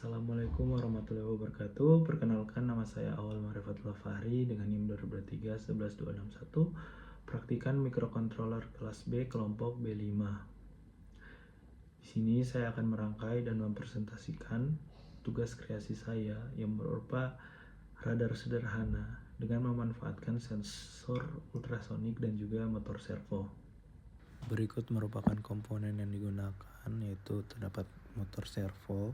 Assalamualaikum warahmatullahi wabarakatuh. Perkenalkan, nama saya Awal Marifatullah Fahri dengan NIM 2023-11261. Praktikan mikrokontroler kelas B kelompok B5. Di sini saya akan merangkai dan mempresentasikan tugas kreasi saya yang berupa radar sederhana dengan memanfaatkan sensor ultrasonik dan juga motor servo. Berikut merupakan komponen yang digunakan, yaitu terdapat motor servo,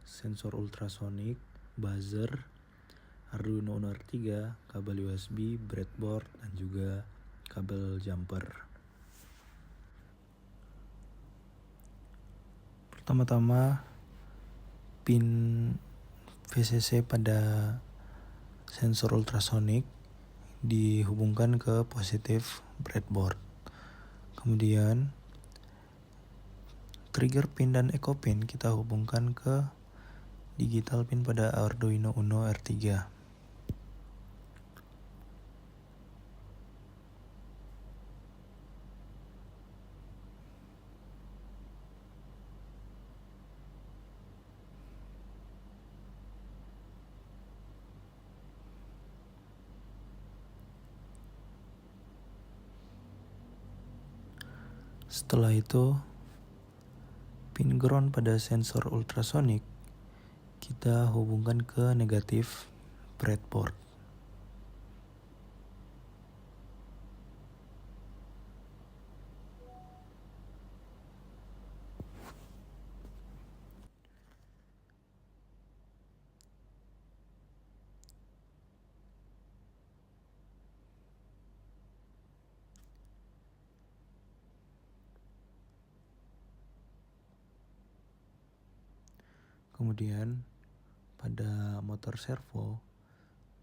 sensor ultrasonik, buzzer, Arduino Uno R3, kabel USB, breadboard, dan juga kabel jumper. Pertama-tama, pin VCC pada sensor ultrasonik dihubungkan ke positif breadboard. Kemudian trigger pin dan echo pin kita hubungkan ke digital pin pada Arduino Uno R3. Setelah itu, pin ground pada sensor ultrasonik kita hubungkan ke negatif breadboard. Kemudian pada motor servo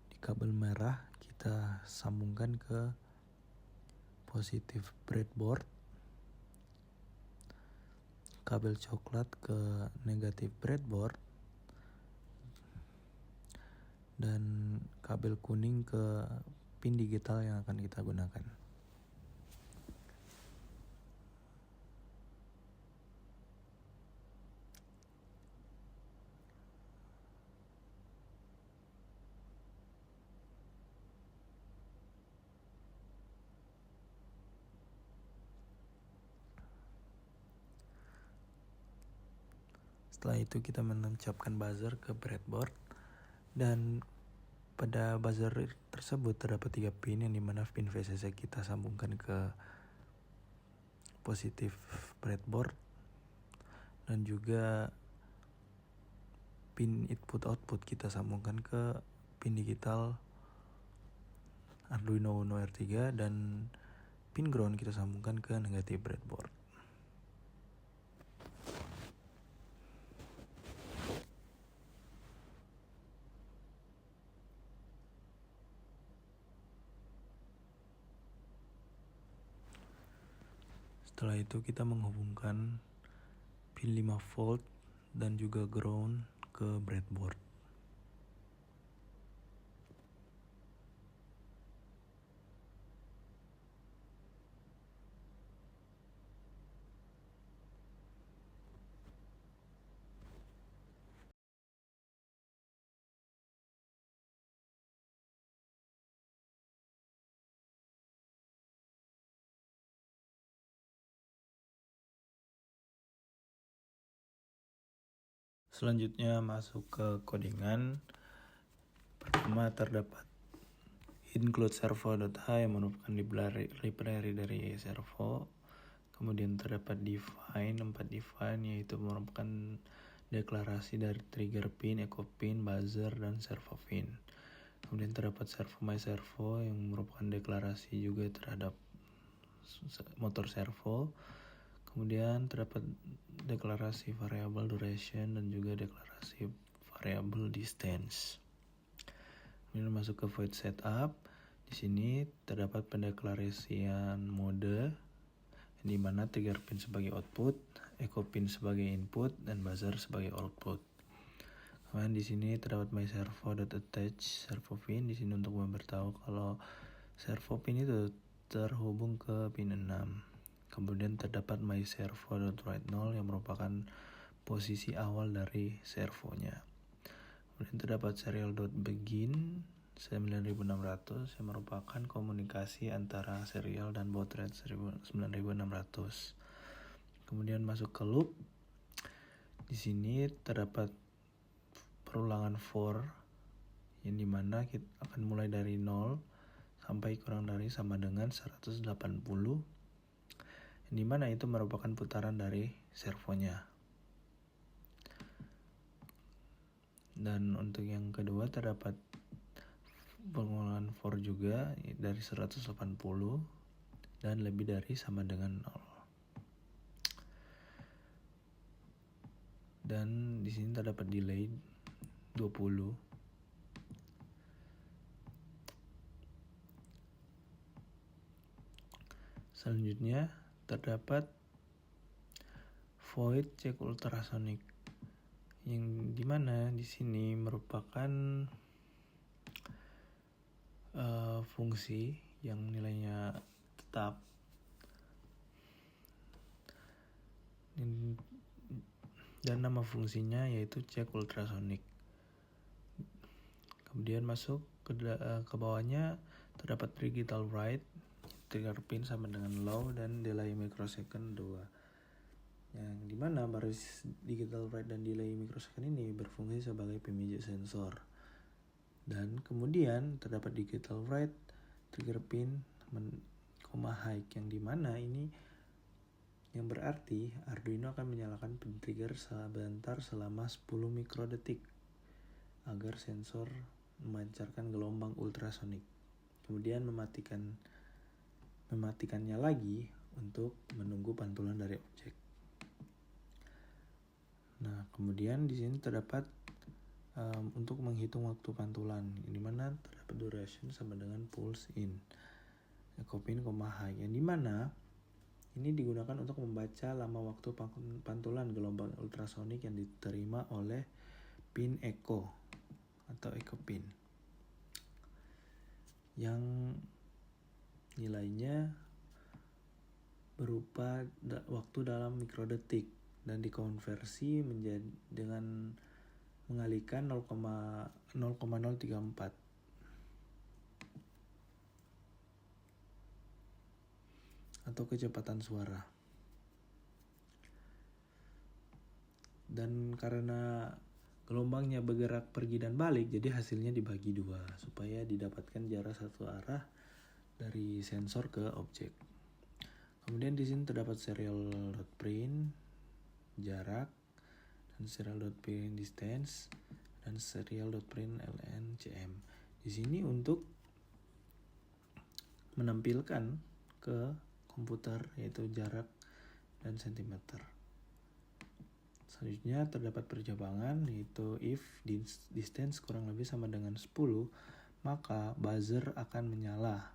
di kabel merah kita sambungkan ke positif breadboard, kabel coklat ke negatif breadboard, dan kabel kuning ke pin digital yang akan kita gunakan. Setelah itu kita menancapkan buzzer ke breadboard, dan pada buzzer tersebut terdapat 3 pin, yang dimana pin VCC kita sambungkan ke positif breadboard, dan juga pin input output kita sambungkan ke pin digital Arduino Uno R3, dan pin ground kita sambungkan ke negatif breadboard. Setelah itu kita menghubungkan pin 5 volt dan juga ground ke breadboard. Selanjutnya masuk ke codingan. Pertama terdapat include servo.h yang merupakan library dari servo. Kemudian terdapat define, 4 define, yaitu merupakan deklarasi dari trigger pin, echo pin, buzzer, dan servo pin. Kemudian terdapat servo my servo yang merupakan deklarasi juga terhadap motor servo. Kemudian terdapat deklarasi variable duration dan juga deklarasi variable distance. Kemudian masuk ke void setup. Di sini terdapat pendeklarasian mode, di mana trigger pin sebagai output, echo pin sebagai input, dan buzzer sebagai output. Kemudian di sini terdapat my servo.attach servo pin. Di sini untuk memberitahu kalau servo pin itu terhubung ke pin 6. Kemudian terdapat my servo.write 0 yang merupakan posisi awal dari servonya. Kemudian terdapat serial.begin 9600 yang merupakan komunikasi antara serial dan baud rate 9600. Kemudian masuk ke loop. Di sini terdapat perulangan for yang dimana kita akan mulai dari 0 sampai kurang dari sama dengan 180, yang dimana itu merupakan putaran dari servonya. Dan untuk yang kedua terdapat pengulangan for juga dari 180 dan lebih dari sama dengan 0. Dan di sini terdapat delay 20. Selanjutnya terdapat void check ultrasonic yang dimana di sini merupakan fungsi yang nilainya tetap dan nama fungsinya yaitu check ultrasonic. Kemudian masuk ke bawahnya terdapat digital write, trigger pin sama dengan low, dan delay microsecond 2, yang dimana baris digital write dan delay microsecond ini berfungsi sebagai pemijit sensor. Dan kemudian terdapat digital write, trigger pin, high, yang dimana ini yang berarti Arduino akan menyalakan trigger sebentar selama 10 mikrodetik agar sensor memancarkan gelombang ultrasonik. Kemudian mematikannya lagi untuk menunggu pantulan dari objek. Nah, kemudian di sini terdapat untuk menghitung waktu pantulan, di mana terdapat duration sama dengan pulse in, echo pin, high, yang dimana ini digunakan untuk membaca lama waktu pantulan gelombang ultrasonik yang diterima oleh pin echo atau echo pin, yang nilainya berupa waktu dalam mikrodetik dan dikonversi menjadi dengan mengalihkan 0,034 atau kecepatan suara. Dan karena gelombangnya bergerak pergi dan balik, jadi hasilnya dibagi 2 supaya didapatkan jarak satu arah dari sensor ke objek. Kemudian di sini terdapat serial.print jarak dan serial.print distance dan serial.print LNCM. Di sini untuk menampilkan ke komputer yaitu jarak dan sentimeter. Selanjutnya terdapat percabangan yaitu if distance kurang lebih sama dengan 10, maka buzzer akan menyala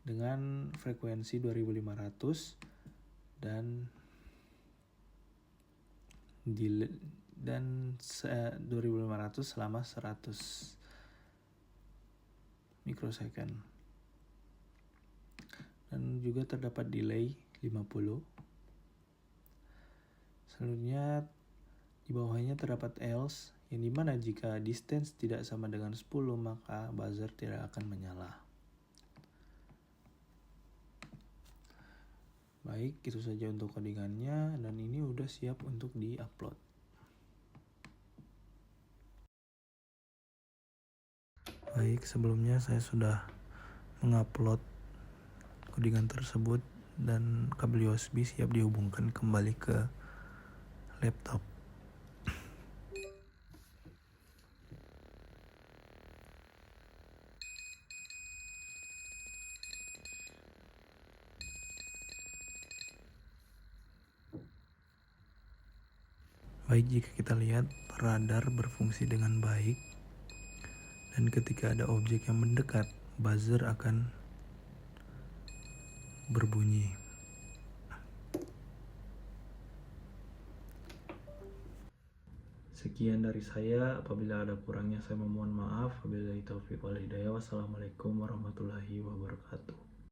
dengan frekuensi 2500 dan 2500 selama 100 mikrosecond. Dan juga terdapat delay 50. Selanjutnya di bawahnya terdapat else, yang dimana jika distance tidak sama dengan 10 maka buzzer tidak akan menyala. Baik, itu saja untuk codingannya dan ini udah siap untuk di-upload. Baik, sebelumnya saya sudah mengupload codingan tersebut dan kabel USB siap dihubungkan kembali ke laptop. Baik, jika kita lihat radar berfungsi dengan baik dan ketika ada objek yang mendekat, buzzer akan berbunyi. Sekian dari saya, apabila ada kurangnya saya memohon maaf. Wabillahi taufiq wal hidayah. Wassalamualaikum warahmatullahi wabarakatuh.